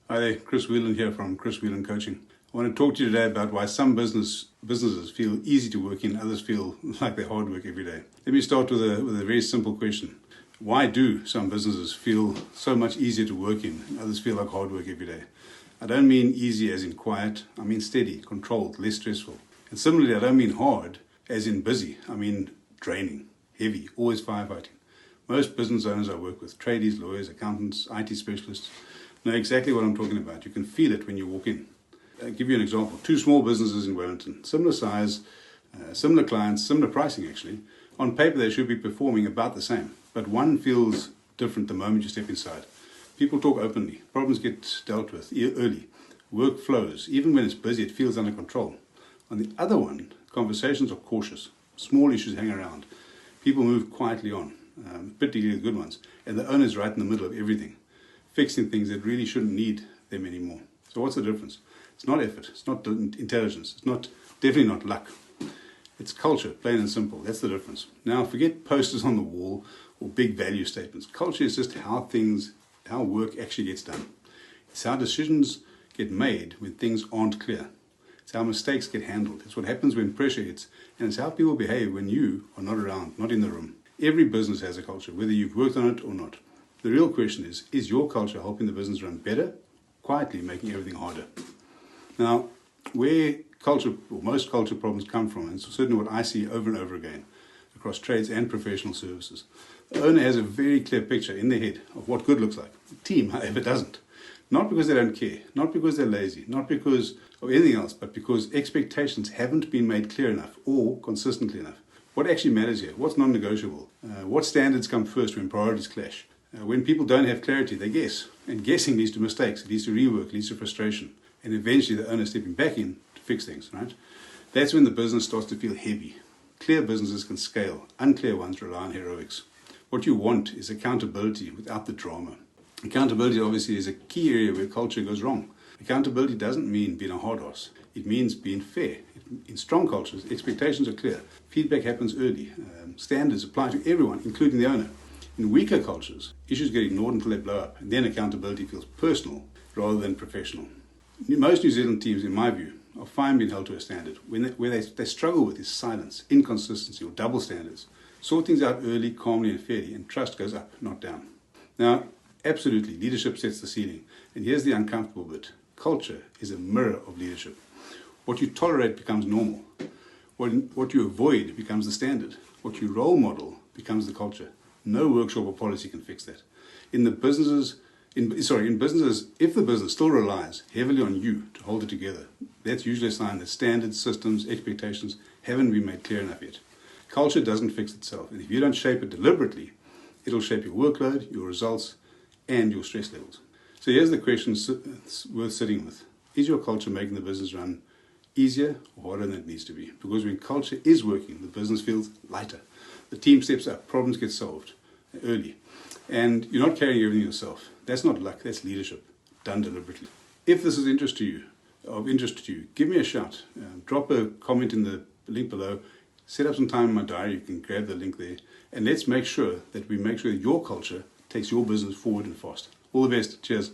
Hi there, Chris Whelan here from Chris Whelan Coaching. I want to talk to you today about why some businesses feel easy to work in, others feel like they're hard work every day. Let me start with a very simple question. Why do some businesses feel so much easier to work in and others feel like hard work every day? I don't mean easy as in quiet, I mean steady, controlled, less stressful. And similarly, I don't mean hard as in busy, I mean draining, heavy, always firefighting. Most business owners I work with, tradies, lawyers, accountants, IT specialists, know exactly what I'm talking about. You can feel it when you walk in. I'll give you an example. Two small businesses in Wellington, similar size, similar clients, similar pricing actually. On paper they should be performing about the same, but one feels different the moment you step inside. People talk openly, problems get dealt with early, work flows. Even when it's busy it feels under control. On the other one, conversations are cautious, small issues hang around, people move quietly on, particularly the good ones, and the owner's right in the middle of everything, fixing things that really shouldn't need them anymore. So what's the difference? It's not effort, it's not intelligence, it's definitely not luck. It's culture, plain and simple. That's the difference. Now forget posters on the wall or big value statements. Culture is just how work actually gets done. It's how decisions get made when things aren't clear. It's how mistakes get handled. It's what happens when pressure hits. And it's how people behave when you are not around, not in the room. Every business has a culture, whether you've worked on it or not. The real question is your culture helping the business run better, quietly making everything harder? Now, where culture, or most culture problems come from, and it's certainly what I see over and over again across trades and professional services, the owner has a very clear picture in their head of what good looks like. The team, however, doesn't. Not because they don't care, not because they're lazy, not because of anything else, but because expectations haven't been made clear enough or consistently enough. What actually matters here? What's non-negotiable? What standards come first when priorities clash? When people don't have clarity, they guess. And guessing leads to mistakes, it leads to rework, it leads to frustration. And eventually the owner stepping back in to fix things, right? That's when the business starts to feel heavy. Clear businesses can scale. Unclear ones rely on heroics. What you want is accountability without the drama. Accountability obviously is a key area where culture goes wrong. Accountability doesn't mean being a hard ass. It means being fair. In strong cultures, expectations are clear. Feedback happens early. Standards apply to everyone, including the owner. In weaker cultures, issues get ignored until they blow up, and then accountability feels personal rather than professional. Most New Zealand teams, in my view, are fine being held to a standard. Where they struggle with is silence, inconsistency, or double standards. Sort things out early, calmly, and fairly, and trust goes up, not down. Now, absolutely, leadership sets the ceiling. And here's the uncomfortable bit. Culture is a mirror of leadership. What you tolerate becomes normal. What you avoid becomes the standard. What you role model becomes the culture. No workshop or policy can fix that. In businesses, if the business still relies heavily on you to hold it together, that's usually a sign that standards, systems, expectations haven't been made clear enough yet. Culture doesn't fix itself, and if you don't shape it deliberately, it'll shape your workload, your results, and your stress levels. So here's the question worth sitting with. Is your culture making the business run easier or harder than it needs to be? Because when culture is working, the business feels lighter. The team steps up, problems get solved early. And you're not carrying everything yourself. That's not luck, that's leadership, done deliberately. If this is of interest to you, give me a shout. Drop a comment in the link below. Set up some time in my diary, you can grab the link there. And let's make sure that your culture takes your business forward and fast. All the best, cheers.